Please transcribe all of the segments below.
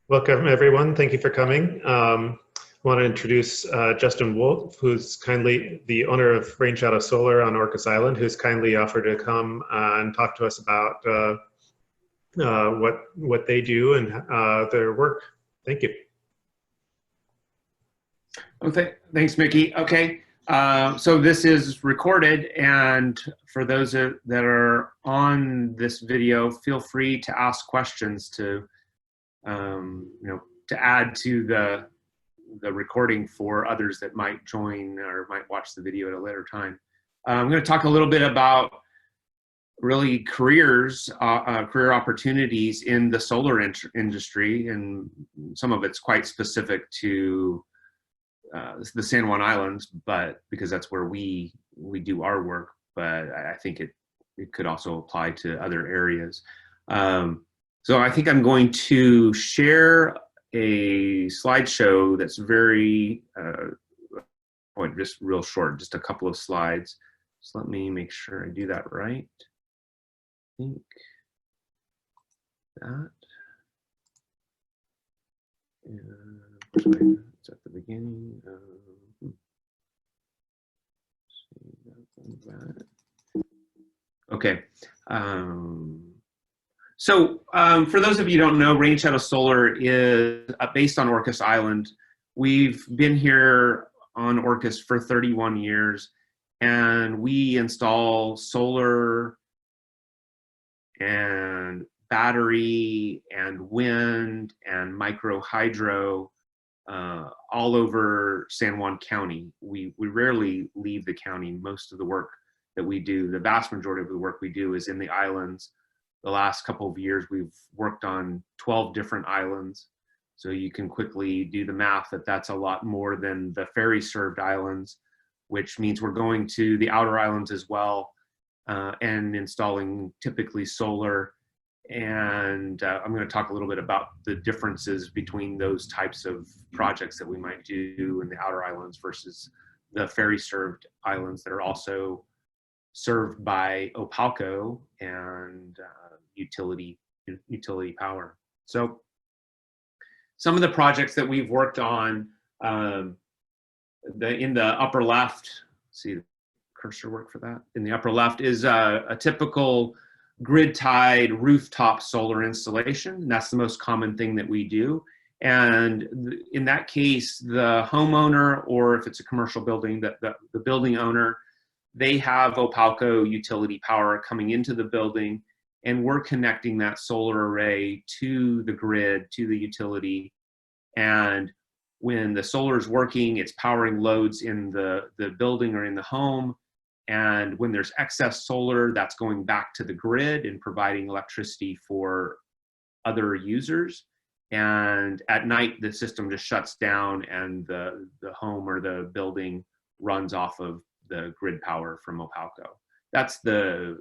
Welcome, everyone. Thank you for coming. I want to introduce Justin Wolfe, who's kindly the owner of Rainshadow Solar on Orcas Island, who's kindly offered to come and talk to us about what they do and their work. Thank you. Okay, thanks, Mickey. Okay, so this is recorded, and for those that are on this video, feel free to ask questions to to add to the recording for others that might join or might watch the video at a later time. I'm going to talk a little bit about really career opportunities in the solar industry, and some of it's quite specific to the San Juan Islands, but because that's where we do our work. But I think it could also apply to other areas. So I think I'm going to share a slideshow that's very, just real short, just a couple of slides. So let me make sure I do that right. I think that. And it's at the beginning. Okay. So for those of you who don't know, Rainshadow Solar is based on Orcas Island. We've been here on Orcas for 31 years, and we install solar and battery and wind and micro hydro all over San Juan County. We rarely leave the county. Most of the work that we do, the vast majority of the work we do, is in the islands. The last couple of years, we've worked on 12 different islands. So you can quickly do the math that that's a lot more than the ferry-served islands, which means we're going to the outer islands as well and installing typically solar. And I'm going to talk a little bit about the differences between those types of projects that we might do in the outer islands versus the ferry-served islands that are also served by Opalco and utility power. So some of the projects that we've worked on, in the upper left, see the cursor work for that? In the upper left is a typical grid-tied rooftop solar installation. That's the most common thing that we do. And in that case, the homeowner, or if it's a commercial building, the building owner, they have Opalco utility power coming into the building, and we're connecting that solar array to the grid, to the utility. And when the solar is working, it's powering loads in the building or in the home. And when there's excess solar, that's going back to the grid and providing electricity for other users. And at night, the system just shuts down and the home or the building runs off of the grid power from Opalco. That's the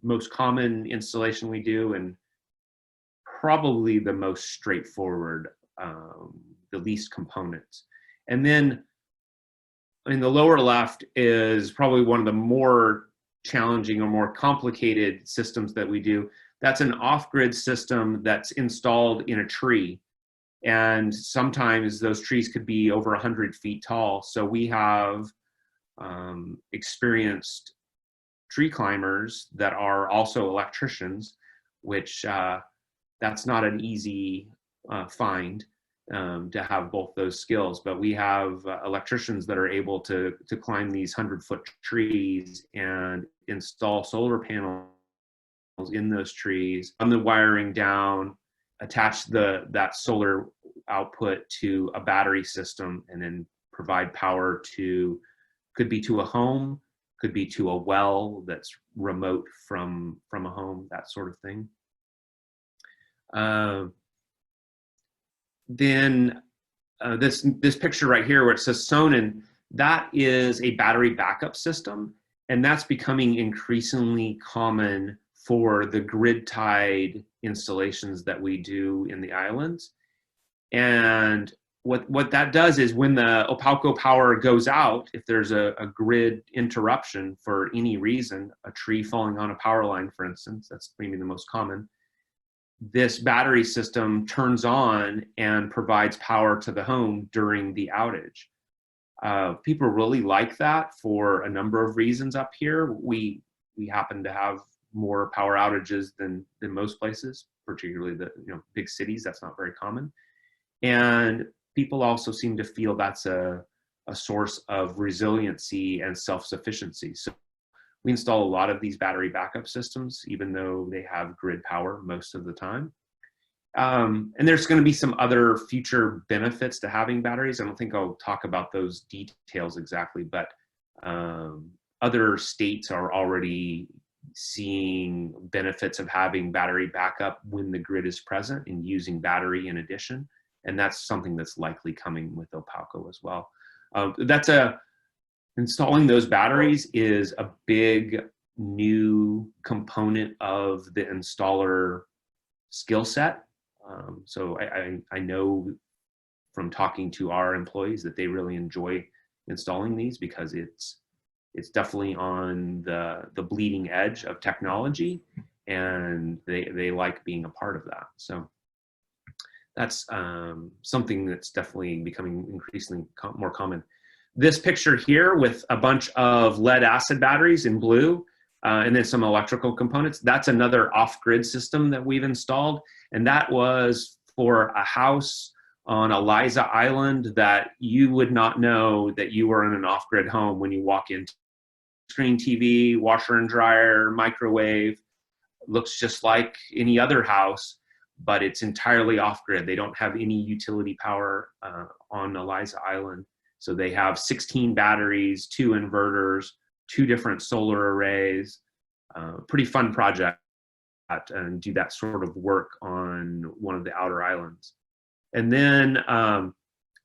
most common installation we do, and probably the most straightforward, the least components. And then in the lower left is probably one of the more challenging or more complicated systems that we do. That's an off-grid system that's installed in a tree. And sometimes those trees could be over 100 feet tall. So we have experienced tree climbers that are also electricians, which that's not an easy find to have both those skills. But we have electricians that are able to climb these 100-foot trees and install solar panels in those trees, run the wiring down, attach that solar output to a battery system, and then provide power to, could be to a home, could be to a well that's remote from a home, that sort of thing. Then this picture right here where it says Sonnen, that is a battery backup system, and that's becoming increasingly common for the grid-tied installations that we do in the islands. And what that does is when the Opalco power goes out, if there's a grid interruption for any reason, a tree falling on a power line, for instance, that's maybe the most common, this battery system turns on and provides power to the home during the outage. People really like that for a number of reasons up here. We happen to have more power outages than most places, particularly the big cities. That's not very common. And people also seem to feel that's a source of resiliency and self-sufficiency. So we install a lot of these battery backup systems, even though they have grid power most of the time. And there's going to be some other future benefits to having batteries. I don't think I'll talk about those details exactly, but other states are already seeing benefits of having battery backup when the grid is present and using battery in addition. And that's something that's likely coming with Opalco as well. Installing those batteries is a big new component of the installer skill set. So I know from talking to our employees that they really enjoy installing these because it's definitely on the bleeding edge of technology, and they like being a part of that. So that's something that's definitely becoming increasingly more common. This picture here with a bunch of lead acid batteries in blue, and then some electrical components, that's another off-grid system that we've installed. And that was for a house on Eliza Island that you would not know that you were in an off-grid home when you walk into screen TV, washer and dryer, microwave. Looks just like any other house, but it's entirely off-grid. They don't have any utility power on Eliza Island. So they have 16 batteries, 2 inverters, 2 different solar arrays. Pretty fun project, and do that sort of work on one of the outer islands. And then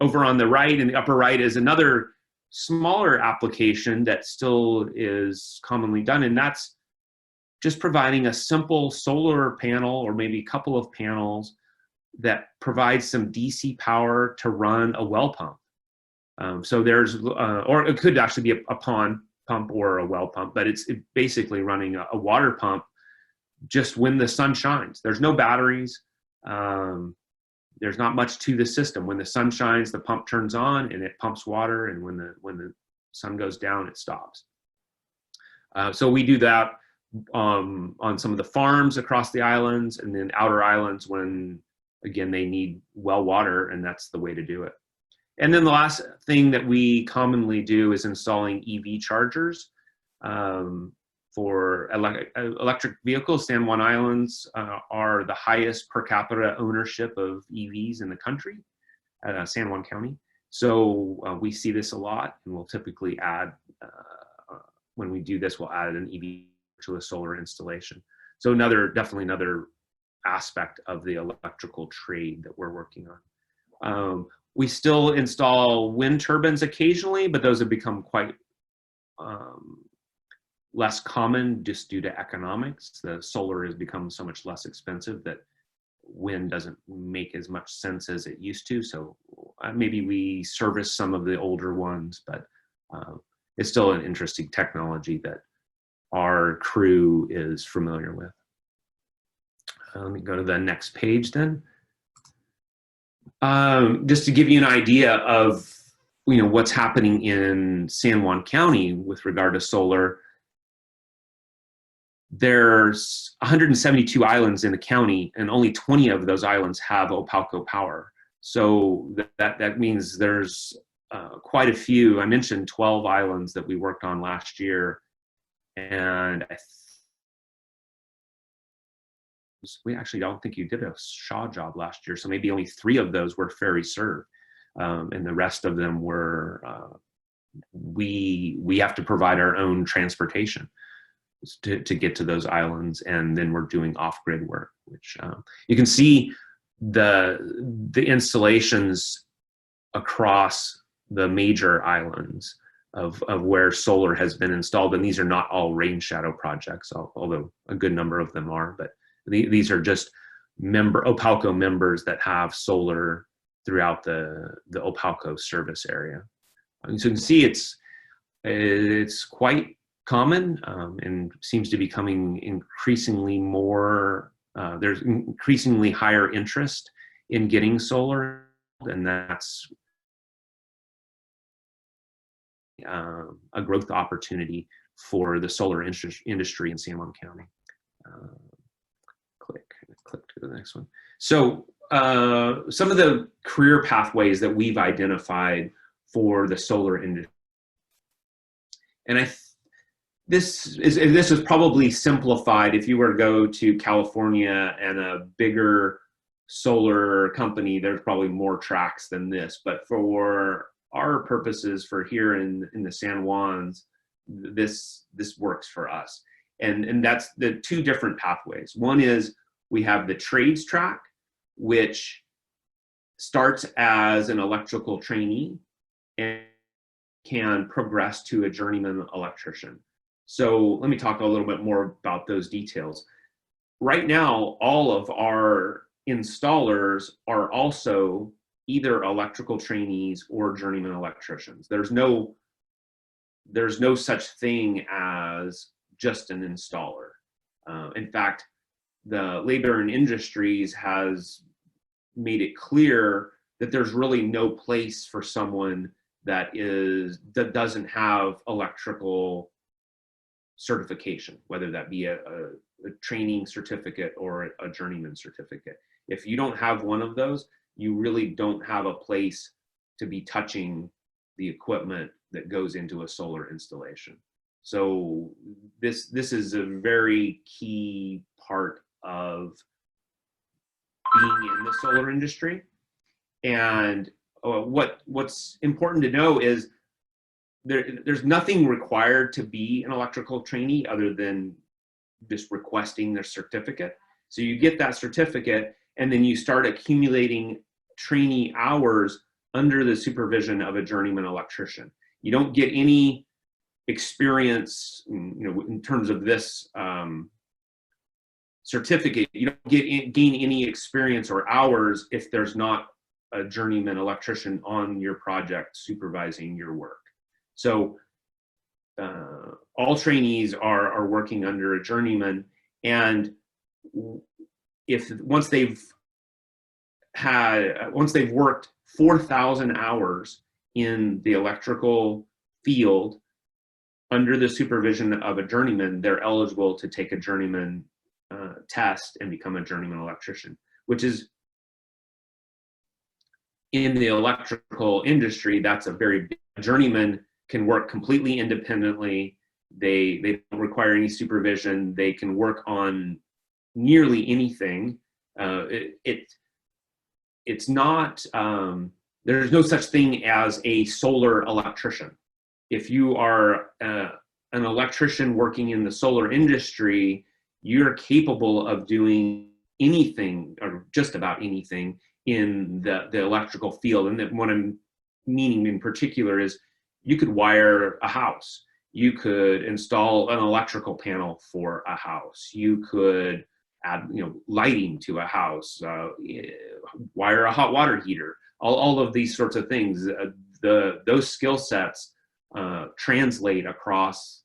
over on the right, in the upper right, is another smaller application that still is commonly done, and that's just providing a simple solar panel or maybe a couple of panels that provides some DC power to run a well pump. So there's, or it could actually be a pond pump or a well pump, but it's basically running a water pump just when the sun shines. There's no batteries. There's not much to the system. When the sun shines, the pump turns on and it pumps water, and when the sun goes down, it stops. So we do that on some of the farms across the islands, and then outer islands when, again, they need well water, and that's the way to do it. And then the last thing that we commonly do is installing EV chargers for electric vehicles. San Juan Islands are the highest per capita ownership of EVs in the country, San Juan County. So we see this a lot, and we'll typically add, when we do this, we'll add an EV to a solar installation. So definitely another aspect of the electrical trade that we're working on. We still install wind turbines occasionally, but those have become quite less common just due to economics. The solar has become so much less expensive that wind doesn't make as much sense as it used to. So maybe we service some of the older ones, but it's still an interesting technology that our crew is familiar with. Let me go to the next page then. Just to give you an idea of what's happening in San Juan County with regard to solar, there's 172 islands in the county, and only 20 of those islands have Opalco power. So that means there's quite a few. I mentioned 12 islands that we worked on last year, and we actually don't think you did a Shaw job last year, so maybe only 3 of those were ferry served, and the rest of them were we have to provide our own transportation to get to those islands, and then we're doing off-grid work, which you can see the installations across the major islands of where solar has been installed, and these are not all Rainshadow projects, although a good number of them are, but these are just Opalco members that have solar throughout the Opalco service area. And so you can see it's quite common, and seems to be becoming increasingly more there's increasingly higher interest in getting solar, and that's a growth opportunity for the solar industry in San Juan County. Click to the next one. So some of the career pathways that we've identified for the solar industry, and this is probably simplified. If you were to go to California and a bigger solar company, there's probably more tracks than this. But for our purposes, for here in the San Juans, this works for us. And that's the two different pathways. One is we have the trades track, which starts as an electrical trainee and can progress to a journeyman electrician. So let me talk a little bit more about those details. Right now, all of our installers are also either electrical trainees or journeyman electricians. There's no such thing as just an installer. In fact, the Labor and Industries has made it clear that there's really no place for someone that doesn't have electrical certification, whether that be a training certificate or a journeyman certificate. If you don't have one of those, you really don't have a place to be touching the equipment that goes into a solar installation. So this is a very key part of being in the solar industry. And what's important to know is there's nothing required to be an electrical trainee other than just requesting their certificate. So you get that certificate and then you start accumulating trainee hours under the supervision of a journeyman electrician. You don't get any experience, in terms of this certificate. You don't gain any experience or hours if there's not a journeyman electrician on your project supervising your work. So all trainees are working under a journeyman, and once they've worked 4,000 hours in the electrical field under the supervision of a journeyman, they're eligible to take a journeyman test and become a journeyman electrician, which is, in the electrical industry, that's a very big. Journeyman can work completely independently. They don't require any supervision. They can work on nearly anything. It's not, there's no such thing as a solar electrician. If you are an electrician working in the solar industry, you're capable of doing anything, or just about anything, in the electrical field. And what I'm meaning in particular is you could wire a house. You could install an electrical panel for a house. You could add lighting to a house, wire a hot water heater, all of these sorts of things. Those skill sets translate across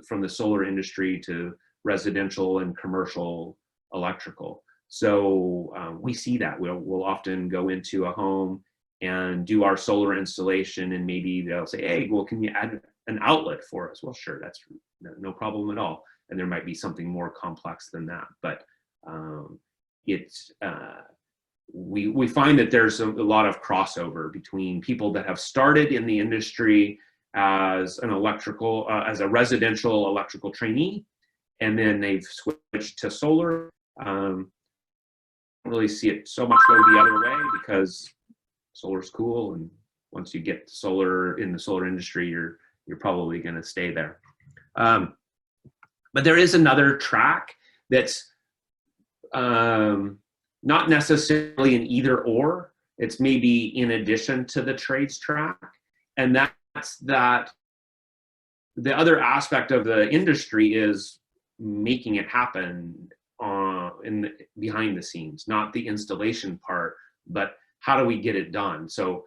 from the solar industry to residential and commercial electrical. So we see that. We'll often go into a home and do our solar installation, and maybe they'll say, hey, well, can you add an outlet for us? Well, sure, that's no problem at all. And there might be something more complex than that. But we find that there's a lot of crossover between people that have started in the industry as as a residential electrical trainee, and then they've switched to solar. Really see it so much go the other way, because solar's cool, and once you get solar in the solar industry, you're probably going to stay there. But there is another track that's not necessarily an either or. It's maybe in addition to the trades track, and that's that. The other aspect of the industry is making it happen behind the scenes, not the installation part, but how do we get it done? So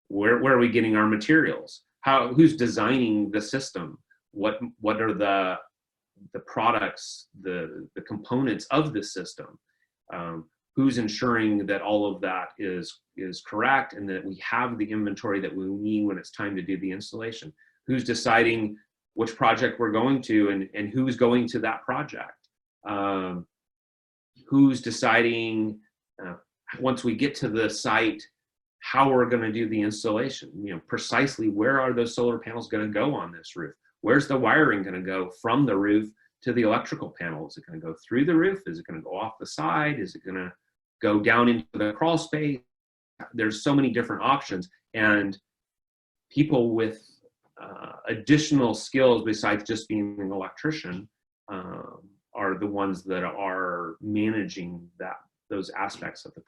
where are we getting our materials? Who's designing the system? What are the products, the components of the system? Who's ensuring that all of that is correct and that we have the inventory that we need when it's time to do the installation? Who's deciding which project we're going to and who's going to that project? Who's deciding once we get to the site how we're going to do the installation? Precisely where are those solar panels going to go on this roof? Where's the wiring going to go from the roof to the electrical panel? Is it going to go through the roof? Is it going to go off the side? Is it going to go down into the crawl space? There's so many different options, and people with additional skills besides just being an electrician are the ones that are managing those aspects of the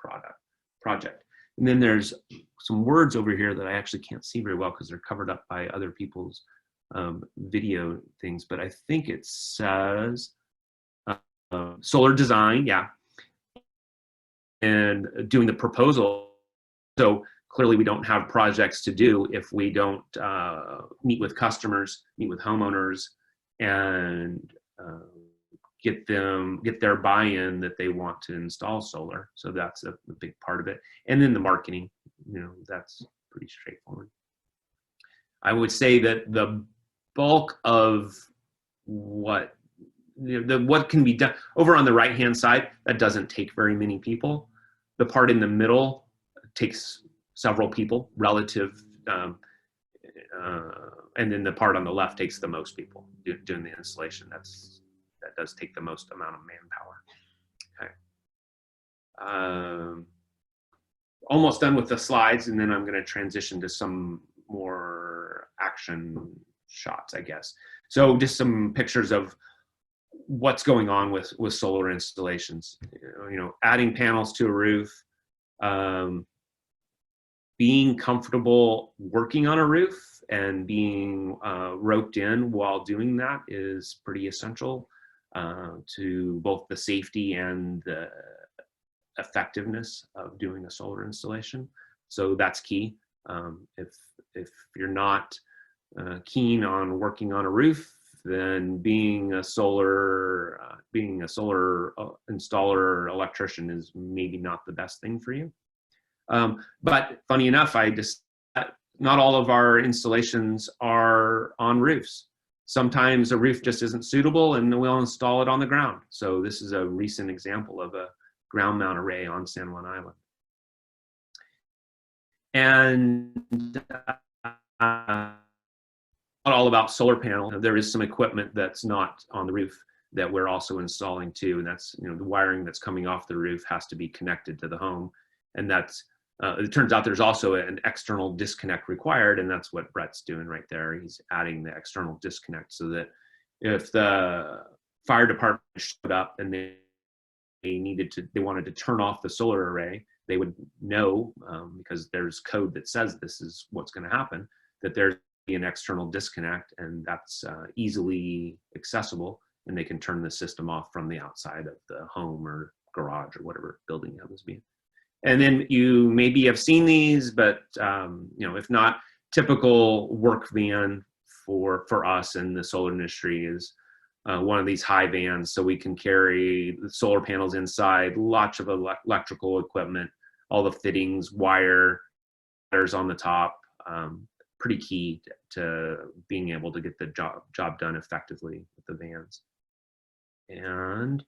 project. And then there's some words over here that I actually can't see very well because they're covered up by other people's video things, but I think it says solar design, yeah, and doing the proposal. So clearly we don't have projects to do if we don't meet with customers, meet with homeowners, and get their buy-in that they want to install solar. So that's a big part of it. And then the marketing, that's pretty straightforward. I would say that the bulk of what can be done over on the right-hand side, that doesn't take very many people. The part in the middle takes several people relative, and then the part on the left takes the most people doing the installation. That does take the most amount of manpower. Okay. Almost done with the slides, and then I'm going to transition to some more action shots, I guess. So just some pictures of what's going on with solar installations. Adding panels to a roof, being comfortable working on a roof and being roped in while doing that is pretty essential to both the safety and the effectiveness of doing a solar installation. So that's key. If you're not keen on working on a roof, then being a solar installer electrician is maybe not the best thing for you. But funny enough, not all of our installations are on roofs. Sometimes a roof just isn't suitable and we'll install it on the ground. So this is a recent example of a ground mount array on San Juan Island. And not all about solar panel. There is some equipment that's not on the roof that we're also installing too. And that's, the wiring that's coming off the roof has to be connected to the home. And that's, it turns out there's also an external disconnect required, and that's what Brett's doing right there. He's adding the external disconnect so that if the fire department showed up and they wanted to turn off the solar array, they would know, because there's code that says this is what's going to happen, that there's an external disconnect, and that's easily accessible, and they can turn the system off from the outside of the home or garage or whatever building you happens to be. And then you maybe have seen these, but if not, typical work van for us in the solar industry is one of these high vans, so we can carry the solar panels inside, lots of electrical equipment, all the fittings, wires on the top. Pretty key to being able to get the job done effectively with the vans. And